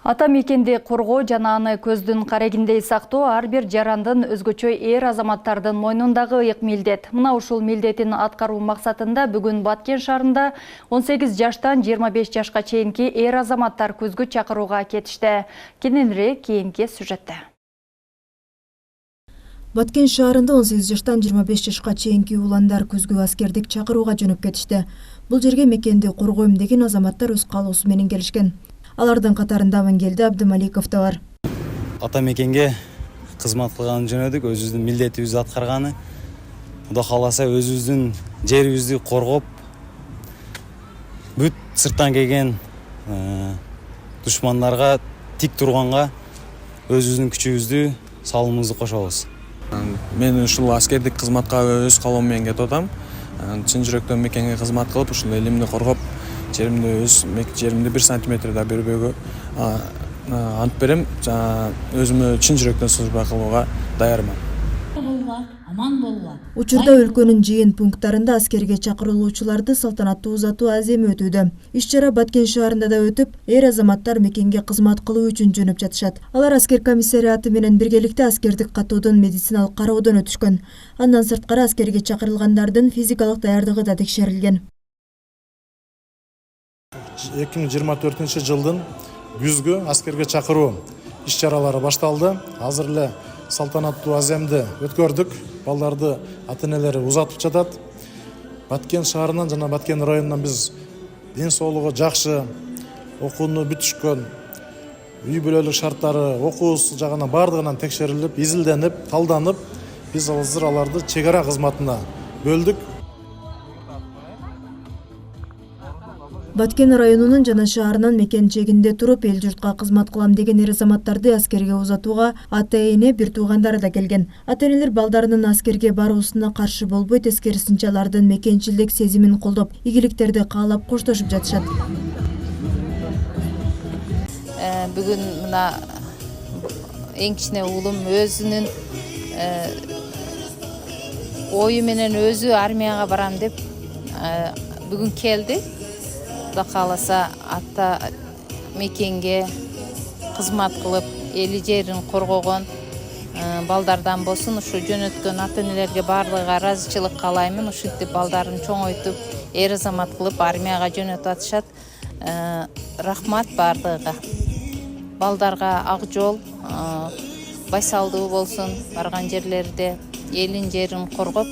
Ата мекенди коргоо жана аны көздүн карегиндей сактоо ар бир жарандын өзгөчө азаматтардын мойнундагы ыйык милдет. Мына ушул милдетин аткаруу максатында бүгүн Баткен шаарында 18 жаштан 25 жашка чейинки азаматтар көзгө чакырууга кетишти. Кененирээк кийинки сюжетте. Баткен шаарында 18 жаштан 25 жашка чейинки уландар көзгө аскердик чакырууга жөнөп кетишти. Бул жерге мекенди коргойм деген азаматтар өз каалоосу менен келишкен. Алардын катарында Амангелди Абдымаликов да бар. Ата мекенге кызмат кылганы жөнөдүк, өзүбүздүн милдетибизди аткарганы. Кудай кааласа өзүбүздүн жерибизди коргоп, бүт сырттан келген душмандарга тик турганга өзүбүздүн күчүбүздү, салымыбызды кошобуз. Мен ушул аскердик кызматка өз каалоом менен кетип атам. Чын жүрөктөн мекенге кызмат кылып, ушул элимди коргоп, жеримди 1 сантиметр да бербөөгө ант берем. Өзүмө чын жүрөктөн служба кылууга даярмын. Учурда өлкөнүн жыйын пункттарында аскерге чакырылуучуларды салтанаттуу узатуу аземи өтүүдө. Иш-чара Баткен шаарында да өтүп, азаматтар мекенге кызмат кылуу үчүн жөнөп жатышат. Алар аскер комиссариаты менен биргеликте аскердик катуудун медициналык кароодон өтүшкөн. Андан сырткары аскерге чакырылгандардын физикалык даярдыгы да текшерилген. 2024 жылдын күзгү аскерге чакыруу иш-чаралары башталды. Азыр эле салтанаттуу аземди өткөрдүк. Балдарды ата-энелери узатып жатат. Баткен шаарынан жана Баткен районунан биз ден соолугу жакшы, окууну бүтүшкөн, үй бүлөлүк шарттары, окуусу жагынан бардыгынан текшерилип, изилденип, талданып, биз азыр аларды чек ара кызматына бөлдүк. Баткен районунун жана шаарынын мекен чегинде туруп эл журтка кызмат кылам деген азаматтарды аскерге узатууга ата-эне бир туугандары да келген. Ата-энелер балдарынын аскерге баруусуна каршы болбой, тескерисинче алардын мекенчилдик сезимин колдоп, ийгиликтерди каалап коштошуп жатышат. Бүгүн мына эң кичине уулум өзүнүн ою менен өзү армияга барам деп бүгүн келди. Кудай кааласа ата мекенге кызмат кылып, эли жерин коргогон балдардан болсун. Ушу жөнөткөн ата-энелерге баардыгыга ыраазычылык каалаймын. Ушинтип балдарын чоңойтуп, азамат кылып армияга жөнөтүп атышат. Рахмат баардыгыга. Балдарга ак жол, байсалдуу болсун, барган жерлерде элин жерин коргоп,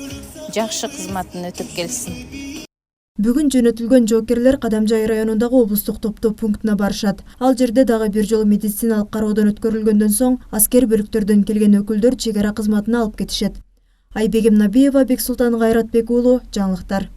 жакшы кызматын өтүп келсин. Бүгүн жөнөтүлгөн жоокерлер Кадамжай районундагы облустук топтоо пунктуна барышат. Ал жерде дагы бир жолу медициналык кароодон өткөрүлгөндөн соң аскер бөлүктөрдөн келген өкүлдөр чек ара кызматына алып кетишет. Айбегим Набиева, Бексултан Кайратбек уулу, жаңылыктар.